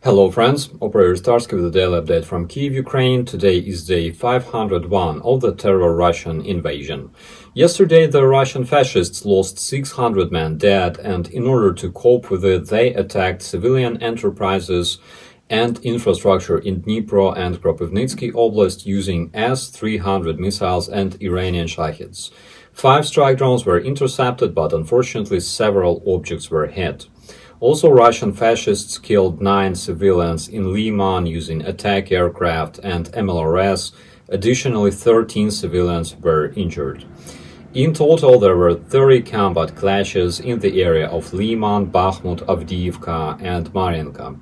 Hello friends, Operator Starsky with a daily update from Kyiv, Ukraine. Today is day 501 of the terror Russian invasion. Yesterday the Russian fascists lost 600 men dead, and in order to cope with it they attacked civilian enterprises and infrastructure in Dnipro and Kropyvnytsky Oblast using S-300 missiles and Iranian Shaheds. 5 strike drones were intercepted, but unfortunately several objects were hit. Also, Russian fascists killed 9 civilians in Liman using attack aircraft and MLRS. Additionally, 13 civilians were injured. In total, there were 30 combat clashes in the area of Liman, Bakhmut, Avdiivka, and Mariinka.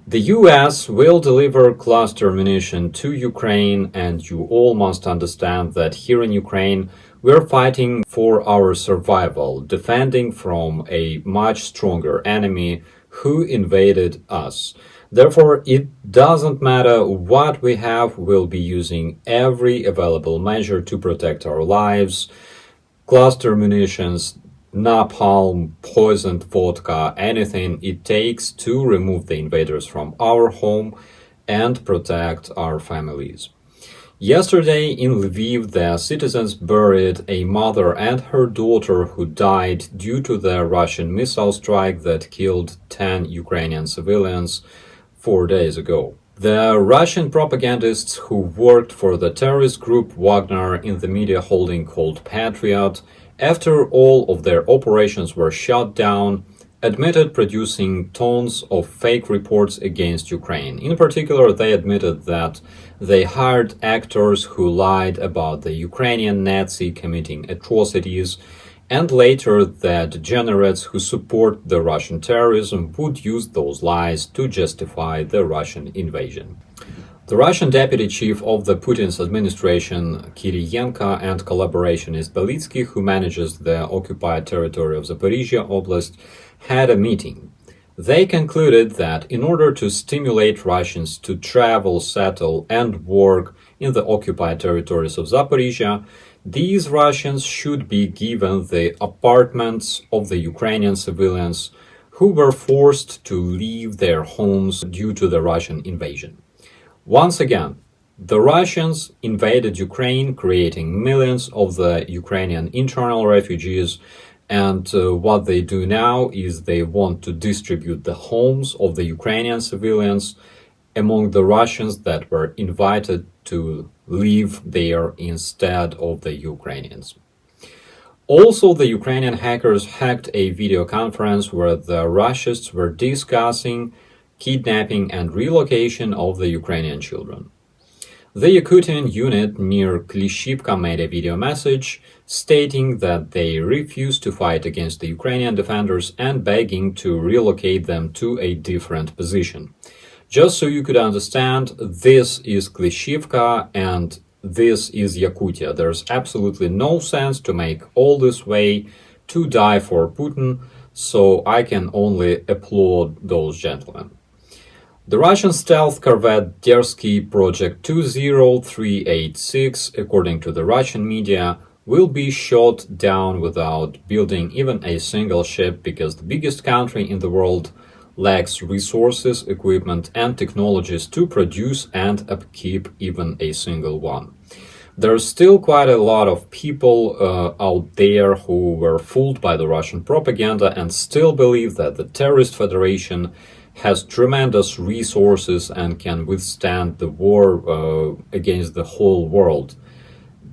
The US will deliver cluster munition to Ukraine, and you all must understand that here in Ukraine we're fighting for our survival, defending from a much stronger enemy who invaded us. Therefore, it doesn't matter what we have, we'll be using every available measure to protect our lives. Cluster munitions, napalm, poisoned vodka, anything it takes to remove the invaders from our home and protect our families. Yesterday in Lviv, the citizens buried a mother and her daughter who died due to the Russian missile strike that killed 10 Ukrainian civilians 4 days ago. The Russian propagandists who worked for the terrorist group Wagner in the media holding called Patriot, after all of their operations were shut down, admitted producing tons of fake reports against Ukraine. In particular, they admitted that they hired actors who lied about the Ukrainian Nazi committing atrocities, and later that degenerates who support the Russian terrorism would use those lies to justify the Russian invasion. The Russian deputy chief of the Putin's administration, Kiriyenko, and collaborationist Belitsky, who manages the occupied territory of Zaporizhia Oblast, had a meeting. They concluded that in order to stimulate Russians to travel, settle, and work in the occupied territories of Zaporizhia, these Russians should be given the apartments of the Ukrainian civilians who were forced to leave their homes due to the Russian invasion. Once again, the Russians invaded Ukraine, creating millions of the Ukrainian internal refugees, and what they do now is they want to distribute the homes of the Ukrainian civilians among the Russians that were invited to live there instead of the Ukrainians. Also, the Ukrainian hackers hacked a video conference where the Russians were discussing kidnapping and relocation of the Ukrainian children. The Yakutyan unit near Klishivka made a video message stating that they refuse to fight against the Ukrainian defenders and begging to relocate them to a different position. Just so you could understand, this is Klishivka and this is Yakutya. There's absolutely no sense to make all this way to die for Putin, so I can only applaud those gentlemen. The Russian stealth corvette Starsky Project 20386, according to the Russian media, will be shot down without building even a single ship because the biggest country in the world lacks resources, equipment, and technologies to produce and upkeep even a single one. There's still quite a lot of people out there who were fooled by the Russian propaganda and still believe that the terrorist federation has tremendous resources and can withstand the war against the whole world.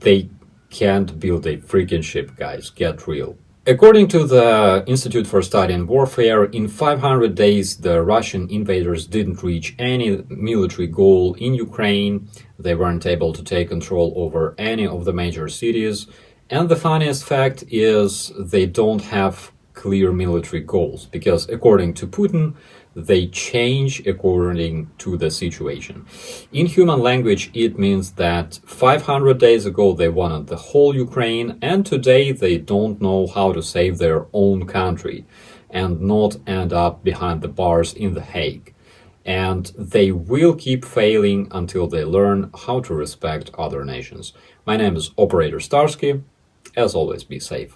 They can't build a freaking ship, guys. Get real. According to the Institute for Studying Warfare, in 500 days the Russian invaders didn't reach any military goal in Ukraine. They weren't able to take control over any of the major cities. And the funniest fact is they don't have clear military goals, because according to Putin, they change according to the situation. In human language, it means that 500 days ago they wanted the whole Ukraine, and today they don't know how to save their own country and not end up behind the bars in The Hague. And they will keep failing until they learn how to respect other nations. My name is Operator Starsky. As always, be safe.